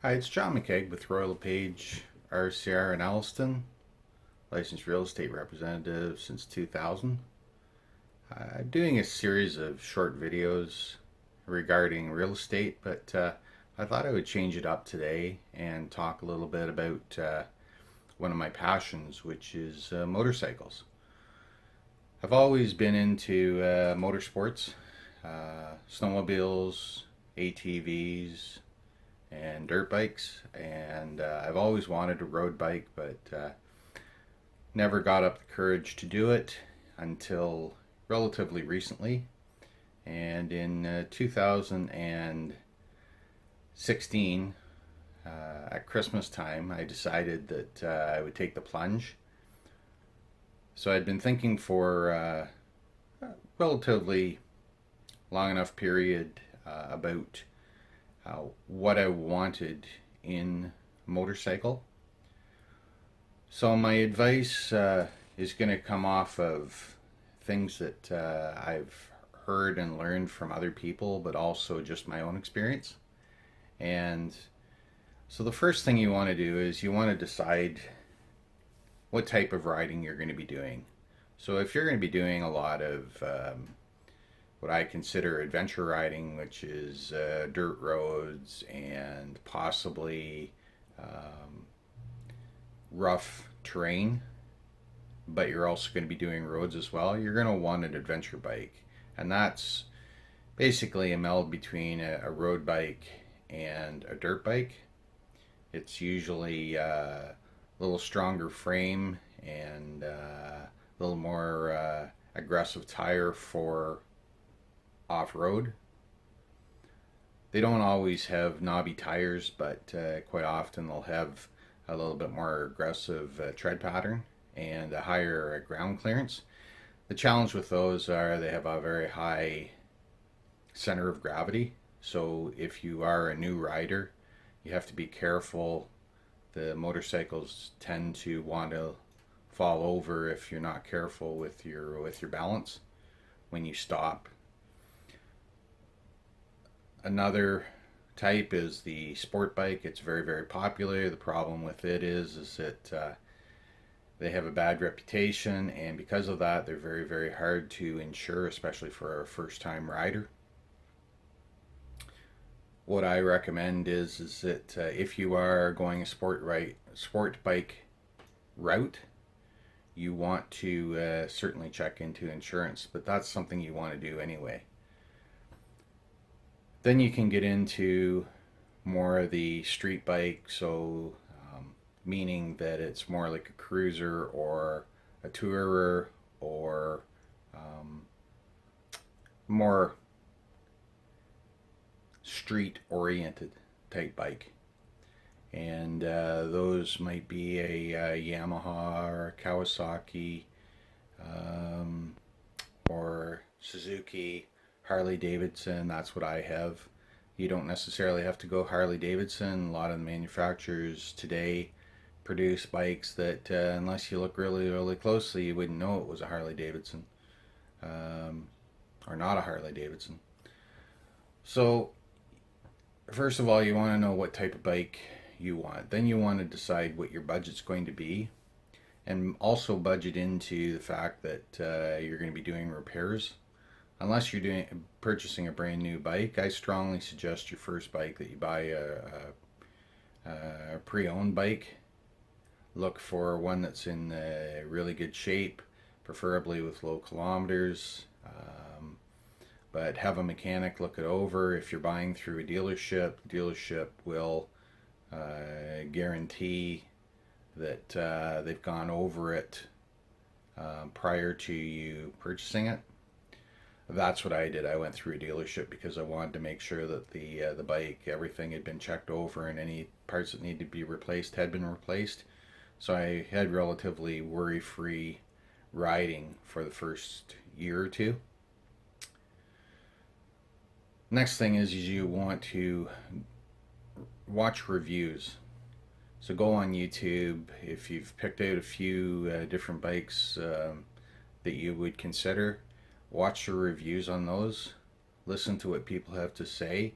Hi, it's John McKeag with Royal LePage RCR in Alliston, licensed real estate representative since 2000. I'm doing a series of short videos regarding real estate, but I thought I would change it up today and talk a little bit about one of my passions, which is motorcycles. I've always been into motorsports, snowmobiles, ATVs, and dirt bikes, and I've always wanted a road bike, but never got up the courage to do it until relatively recently. And in 2016, at Christmas time, I decided that I would take the plunge. So I'd been thinking for a relatively long enough period about what I wanted in a motorcycle. So my advice is going to come off of things that I've heard and learned from other people, but also just my own experience. And so the first thing you want to do is you want to decide what type of riding you're going to be doing. So if you're going to be doing a lot of what I consider adventure riding, which is dirt roads and possibly rough terrain, but you're also going to be doing roads as well, you're going to want an adventure bike. And that's basically a meld between a road bike and a dirt bike. It's usually a little stronger frame and a little more aggressive tire for off road. They don't always have knobby tires, but quite often they'll have a little bit more aggressive tread pattern and a higher ground clearance. The challenge with those are they have a very high center of gravity. So if you are a new rider, you have to be careful. The motorcycles tend to want to fall over if you're not careful with your balance when you stop. Another type is the sport bike. It's very popular. The problem with it is that they have a bad reputation, and because of that, they're very hard to insure, especially for a first time rider. What I recommend is that if you are going a sport bike route, you want to certainly check into insurance, but that's something you want to do anyway. Then you can get into more of the street bike, so meaning that it's more like a cruiser or a tourer or more street oriented type bike. And those might be a Yamaha or a Kawasaki um, or Suzuki, Harley Davidson. That's what I have. You don't necessarily have to go Harley Davidson. A lot of the manufacturers today produce bikes that, unless you look really closely, you wouldn't know it was a Harley Davidson um, or not a Harley Davidson. So, first of all, you want to know what type of bike you want. Then you want to decide what your budget's going to be, and also budget into the fact that you're going to be doing repairs. Unless you're purchasing a brand new bike, I strongly suggest your first bike that you buy a pre-owned bike. Look for one that's in really good shape, preferably with low kilometers. But have a mechanic look it over. If you're buying through a dealership will guarantee that they've gone over it prior to you purchasing it. That's what I did. I went through a dealership because I wanted to make sure that the bike, everything had been checked over, and any parts that needed to be replaced had been replaced. So I had relatively worry-free riding for the first year or two. Next thing is you want to watch reviews. So go on YouTube if you've picked out a few different bikes that you would consider. Watch the reviews on those. Listen to what people have to say.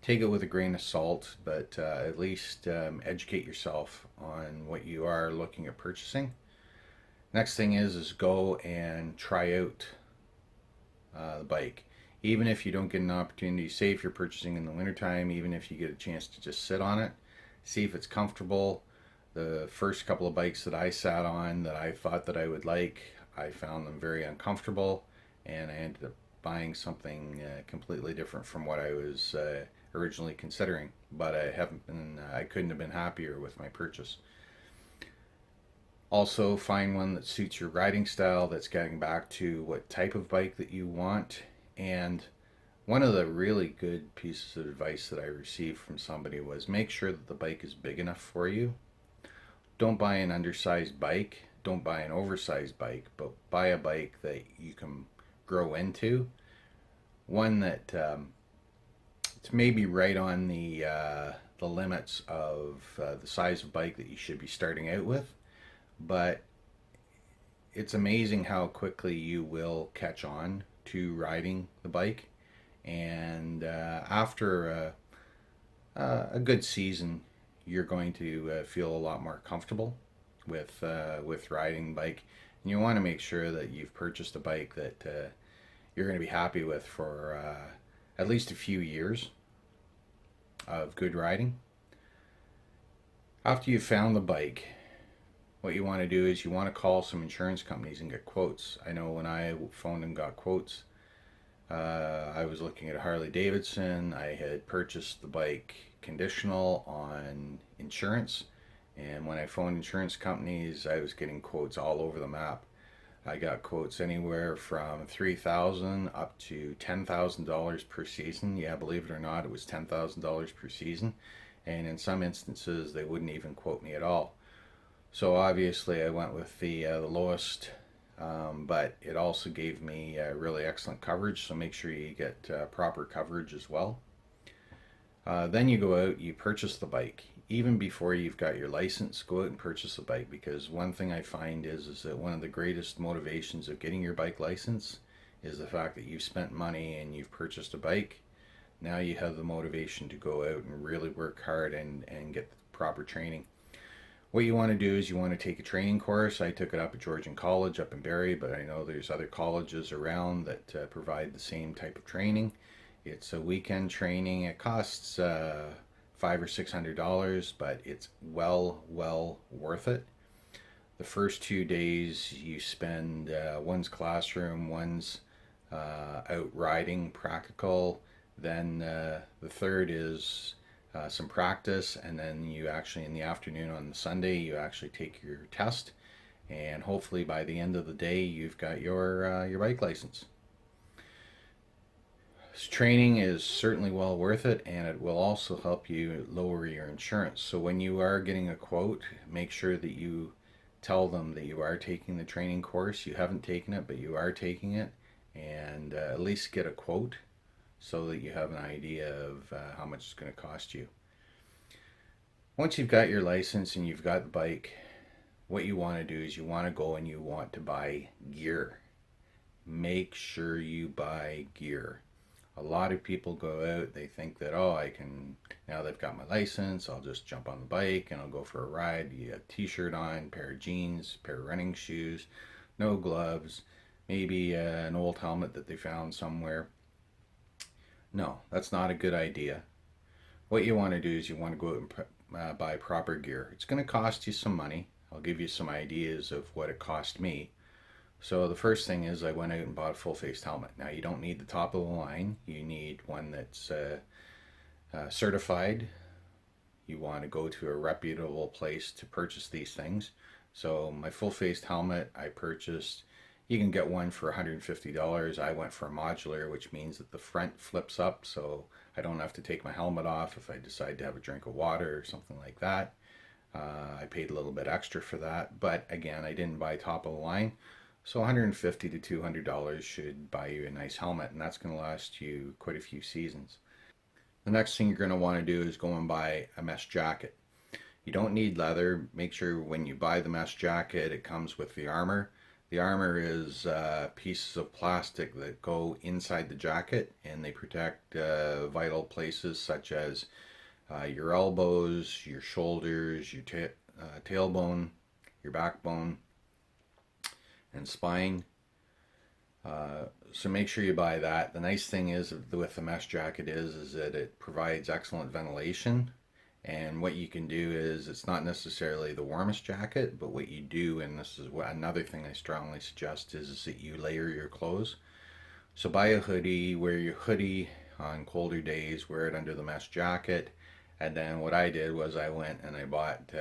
take it with a grain of salt, but at least educate yourself on what you are looking at purchasing. Next thing is go and try out the bike. Even if you don't get an opportunity, say if you're purchasing in the wintertime, even if you get a chance to just sit on it, see if it's comfortable. The first couple of bikes that I sat on that I thought that I would like, I found them very uncomfortable, and I ended up buying something completely different from what I was originally considering. But I couldn't have been happier with my purchase. Also, find one that suits your riding style, that's getting back to what type of bike that you want. And one of the really good pieces of advice that I received from somebody was make sure that the bike is big enough for you. Don't buy an undersized bike, don't buy an oversized bike, but buy a bike that you can grow into. One that it's maybe right on the limits of the size of bike that you should be starting out with, but it's amazing how quickly you will catch on to riding the bike. And after a good season, you're going to feel a lot more comfortable with riding the bike. And you want to make sure that you've purchased a bike that you're going to be happy with for at least a few years of good riding. After you've found the bike, what you want to do is you want to call some insurance companies and get quotes. I know when I phoned and got quotes, I was looking at a Harley Davidson. I had purchased the bike conditional on insurance, and when I phoned insurance companies, I was getting quotes all over the map. I got quotes anywhere from $3,000 up to $10,000 per season. Yeah, believe it or not, it was $10,000 per season, and in some instances, they wouldn't even quote me at all. So obviously, I went with the lowest, but it also gave me really excellent coverage. So make sure you get proper coverage as well. Then you go out, you purchase the bike. Even before you've got your license, go out and purchase a bike, because one thing I find is that one of the greatest motivations of getting your bike license is the fact that you've spent money and you've purchased a bike. Now you have the motivation to go out and really work hard and get the proper training. What you want to do is you want to take a training course. I took it up at Georgian College up in Barrie, but I know there's other colleges around that provide the same type of training. It's a weekend training. It costs $500 or $600, but it's well worth it. The first 2 days you spend one's classroom, one's out riding practical. Then the third is some practice, and then you actually in the afternoon on the Sunday you actually take your test, and hopefully by the end of the day you've got your bike license. Training is certainly well worth it, and it will also help you lower your insurance. So when you are getting a quote, make sure that you tell them that you are taking the training course. You haven't taken it, but you are taking it, and at least get a quote so that you have an idea of how much it's going to cost you. Once you've got your license and you've got the bike, what you want to do is you want to go and you want to buy gear. Make sure you buy gear. A lot of people go out, they think that, oh, I can, now they've got my license, I'll just jump on the bike and I'll go for a ride. You have a t-shirt on, pair of jeans, pair of running shoes, no gloves, maybe an old helmet that they found somewhere. No, that's not a good idea. What you want to do is you want to go out and buy proper gear. It's going to cost you some money. I'll give you some ideas of what it cost me. So the first thing is I went out and bought a full-faced helmet. Now you don't need the top of the line. You need one that's certified. You want to go to a reputable place to purchase these things. So my full-faced helmet I purchased, you can get one for $150. I went for a modular, which means that the front flips up, so I don't have to take my helmet off if I decide to have a drink of water or something like that. I paid a little bit extra for that, but again, I didn't buy top of the line. So $150 to $200 should buy you a nice helmet, and that's going to last you quite a few seasons. The next thing you're going to want to do is go and buy a mesh jacket. You don't need leather. Make sure when you buy the mesh jacket, it comes with the armor. The armor is pieces of plastic that go inside the jacket, and they protect vital places such as your elbows, your shoulders, your tailbone, your backbone, and spine. So make sure you buy that. The nice thing is with the mesh jacket is that it provides excellent ventilation. And what you can do is, it's not necessarily the warmest jacket, but what you do, and this is what another thing I strongly suggest, is that you layer your clothes. So buy a hoodie, wear your hoodie on colder days, wear it under the mesh jacket. And then what I did was I went and I bought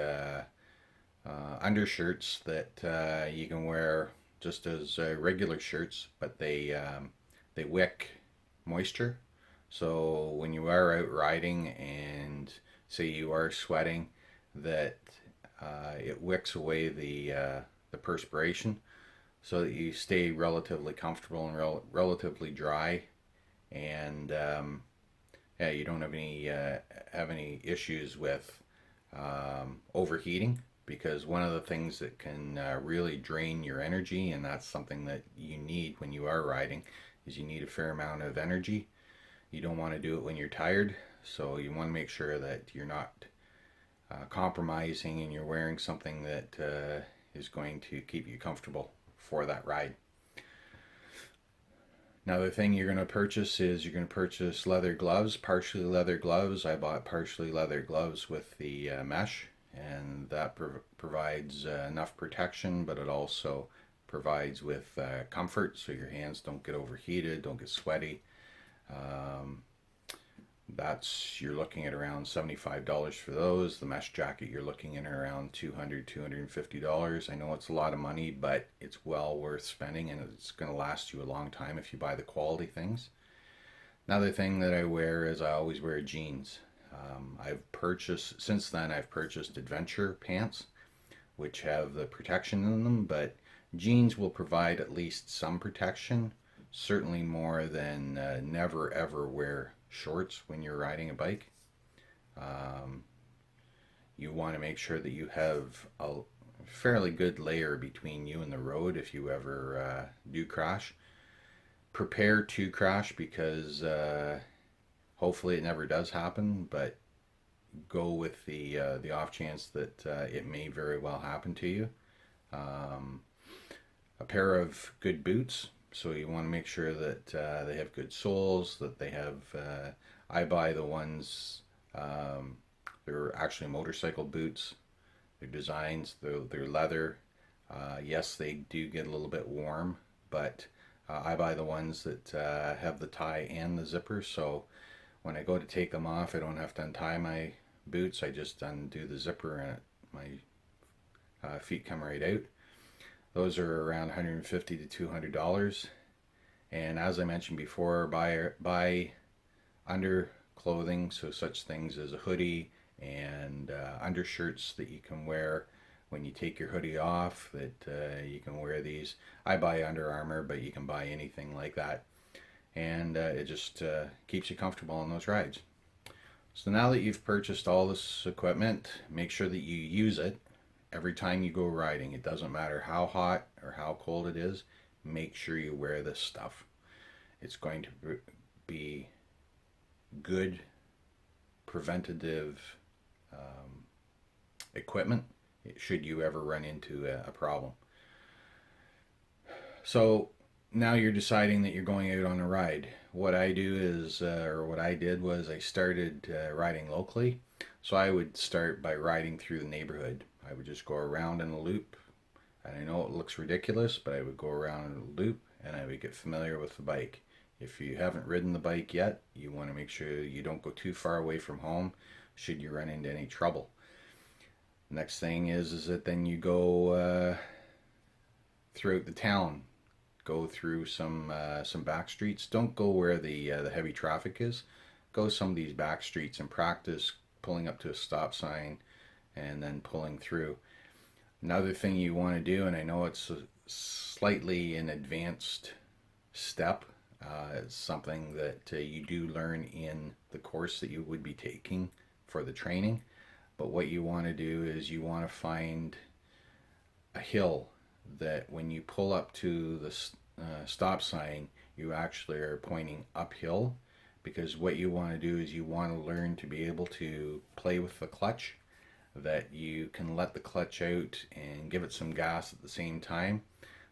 undershirts that you can wear just as regular shirts, but they wick moisture. So when you are out riding and say you are sweating, that it wicks away the perspiration, so that you stay relatively comfortable and relatively dry, and yeah, you don't have any issues with overheating, because one of the things that can really drain your energy, and that's something that you need when you are riding, is you need a fair amount of energy. You don't want to do it when you're tired, so you want to make sure that you're not compromising and you're wearing something that is going to keep you comfortable for that ride. Another thing you're going to purchase is you're going to purchase leather gloves, partially leather gloves. I bought partially leather gloves with the mesh, and that provides enough protection, but it also provides with comfort, so your hands don't get overheated, don't get sweaty. You're looking at around $75 for those. The mesh jacket, you're looking at around $250. I know it's a lot of money, but it's well worth spending, and it's going to last you a long time if you buy the quality things. Another thing that I wear is I always wear jeans. Since then I've purchased adventure pants, which have the protection in them, but jeans will provide at least some protection, certainly more than never ever wear shorts when you're riding a bike. You want to make sure that you have a fairly good layer between you and the road if you ever do crash. Prepare to crash, because hopefully it never does happen, but go with the off chance that it may very well happen to you. A pair of good boots. So you want to make sure that they have good soles, that they have, I buy the ones, they're actually motorcycle boots. They're designs, they're leather. Yes, they do get a little bit warm, but I buy the ones that have the tie and the zipper, so when I go to take them off, I don't have to untie my boots. I just undo the zipper and my feet come right out. Those are around $150 to $200. And as I mentioned before, buy underclothing, so such things as a hoodie and undershirts that you can wear when you take your hoodie off, that you can wear these. I buy Under Armour, but you can buy anything like that. And it just keeps you comfortable on those rides. So now that you've purchased all this equipment, make sure that you use it every time you go riding. It doesn't matter how hot or how cold it is, make sure you wear this stuff. It's going to be good preventative equipment should you ever run into a problem. So now you're deciding that you're going out on a ride. What I do is, or what I did was, I started riding locally. So I would start by riding through the neighborhood. I would just go around in a loop, and I know it looks ridiculous, but I would go around in a loop and I would get familiar with the bike. If you haven't ridden the bike yet, you want to make sure you don't go too far away from home should you run into any trouble. Next thing is that then you go throughout the town. Go through some back streets. Don't go where the heavy traffic is. Go some of these back streets and practice pulling up to a stop sign and then pulling through. Another thing you want to do, and I know it's slightly an advanced step, it's something that you do learn in the course that you would be taking for the training. But what you want to do is you want to find a hill that when you pull up to the stop sign, you actually are pointing uphill, because what you want to do is you want to learn to be able to play with the clutch, that you can let the clutch out and give it some gas at the same time.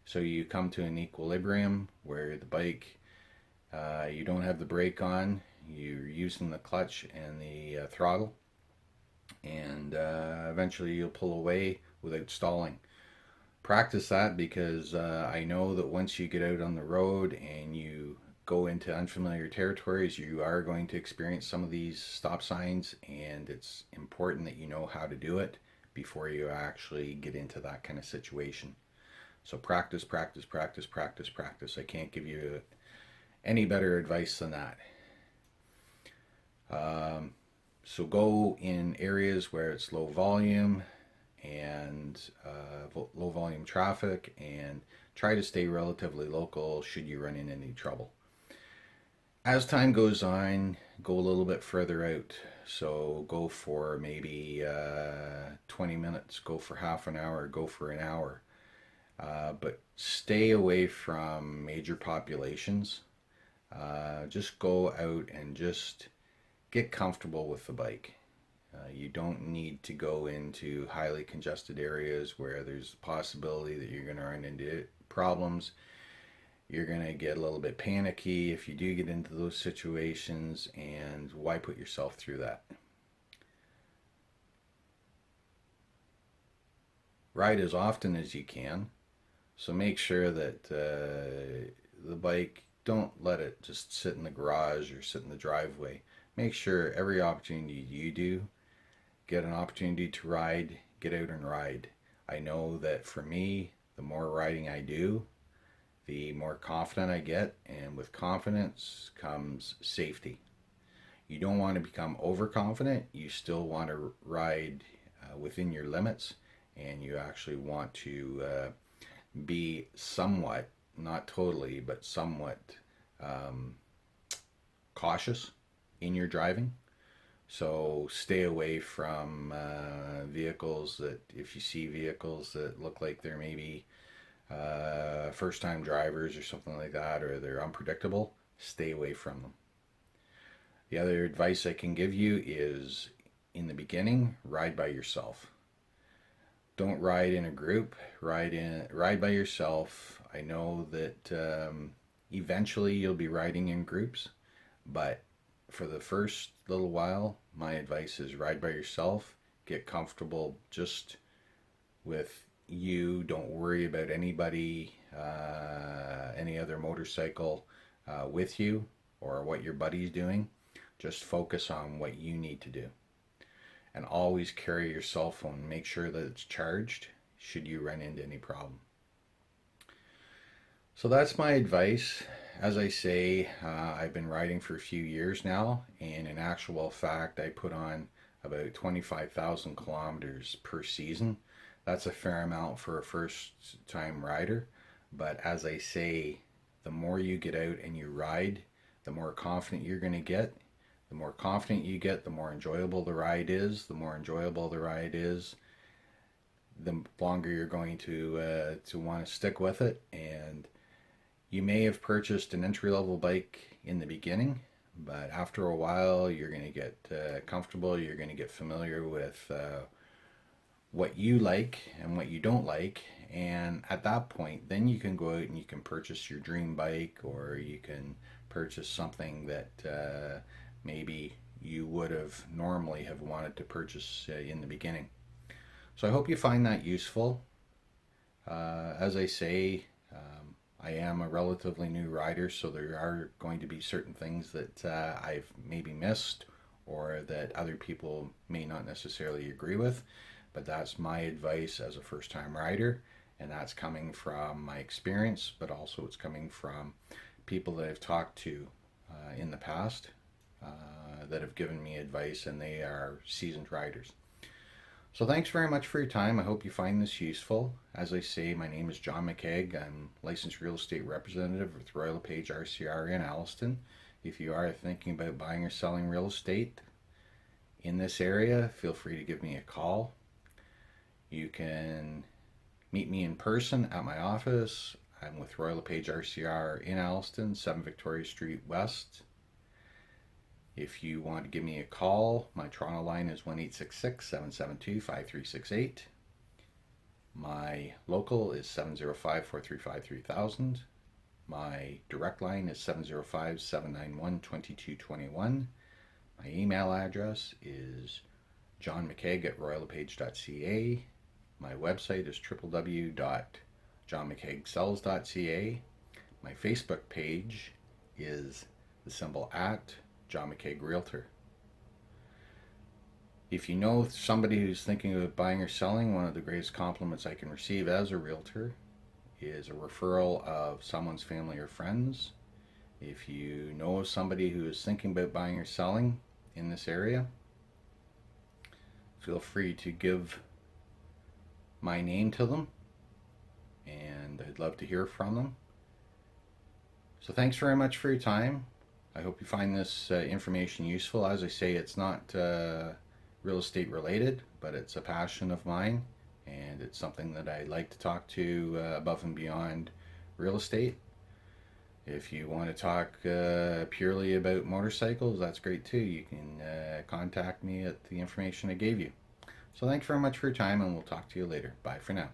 So you come to an equilibrium where the bike, you don't have the brake on, you're using the clutch and the throttle, and eventually you'll pull away without stalling. Practice that, because I know that once you get out on the road and you go into unfamiliar territories, you are going to experience some of these stop signs, and it's important that you know how to do it before you actually get into that kind of situation. So practice, practice, practice, practice, practice. I can't give you any better advice than that. So go in areas where it's low volume and low volume traffic, and try to stay relatively local should you run into any trouble. As time goes on, go a little bit further out. So go for maybe 20 minutes, go for half an hour, go for an hour. But stay away from major populations. Just go out and just get comfortable with the bike. You don't need to go into highly congested areas where there's a possibility that you're going to run into problems. You're going to get a little bit panicky if you do get into those situations, and why put yourself through that? Ride as often as you can. So make sure that the bike, don't let it just sit in the garage or sit in the driveway. Make sure every opportunity you do get an opportunity to ride, get out and ride. I know that for me, the more riding I do, the more confident I get, and with confidence comes safety. You don't want to become overconfident. You still want to ride within your limits, and you actually want to be somewhat, not totally, but somewhat um, cautious in your driving. So stay away from vehicles that, if you see vehicles that look like they're maybe first time drivers or something like that, or they're unpredictable, stay away from them. The other advice I can give you is, in the beginning, ride by yourself. Don't ride in a group. Ride by yourself. I know that eventually you'll be riding in groups, but for the first little while, my advice is ride by yourself. Get comfortable just with you. Don't worry about anybody, any other motorcycle with you, or what your buddy's doing. Just focus on what you need to do. And always carry your cell phone. Make sure that it's charged should you run into any problem. So that's my advice. As I say, I've been riding for a few years now, and in actual fact, I put on about 25,000 kilometers per season. That's a fair amount for a first time rider. But as I say, the more you get out and you ride, the more confident you're going to get. The more confident you get, the more enjoyable the ride is. The more enjoyable the ride is, the longer you're going to want to stick with it. And you may have purchased an entry level bike in the beginning, but after a while, you're going to get comfortable. You're going to get familiar with what you like and what you don't like. And at that point, then you can go out and you can purchase your dream bike, or you can purchase something that maybe you would have normally have wanted to purchase in the beginning. So I hope you find that useful. As I say, I am a relatively new rider, so there are going to be certain things that I've maybe missed, or that other people may not necessarily agree with. But that's my advice as a first time rider, and that's coming from my experience, but also it's coming from people that I've talked to in the past that have given me advice, and they are seasoned riders. So thanks very much for your time. I hope you find this useful. As I say, my name is John McKegg. I'm licensed real estate representative with Royal LePage RCR in Alliston. If you are thinking about buying or selling real estate in this area, feel free to give me a call. You can meet me in person at my office. I'm with Royal LePage RCR in Alliston, 7 Victoria Street West. If you want to give me a call, my Toronto line is 1-866-772-5368. My local is 705-435-3000. My direct line is 705-791-2221. My email address is johnmccaig@royallepage.ca. My website is www.johnmccaigsells.ca. My Facebook page is the symbol at John McCaig Realtor. If you know somebody who's thinking of buying or selling, one of the greatest compliments I can receive as a realtor is a referral of someone's family or friends. If you know of somebody who is thinking about buying or selling in this area, feel free to give my name to them, and I'd love to hear from them. So thanks very much for your time. I hope you find this information useful. As I say, it's not real estate related, but it's a passion of mine, and it's something that I like to talk to above and beyond real estate. If you want to talk purely about motorcycles, that's great too. You can contact me at the information I gave you. So thanks very much for your time, and we'll talk to you later. Bye for now.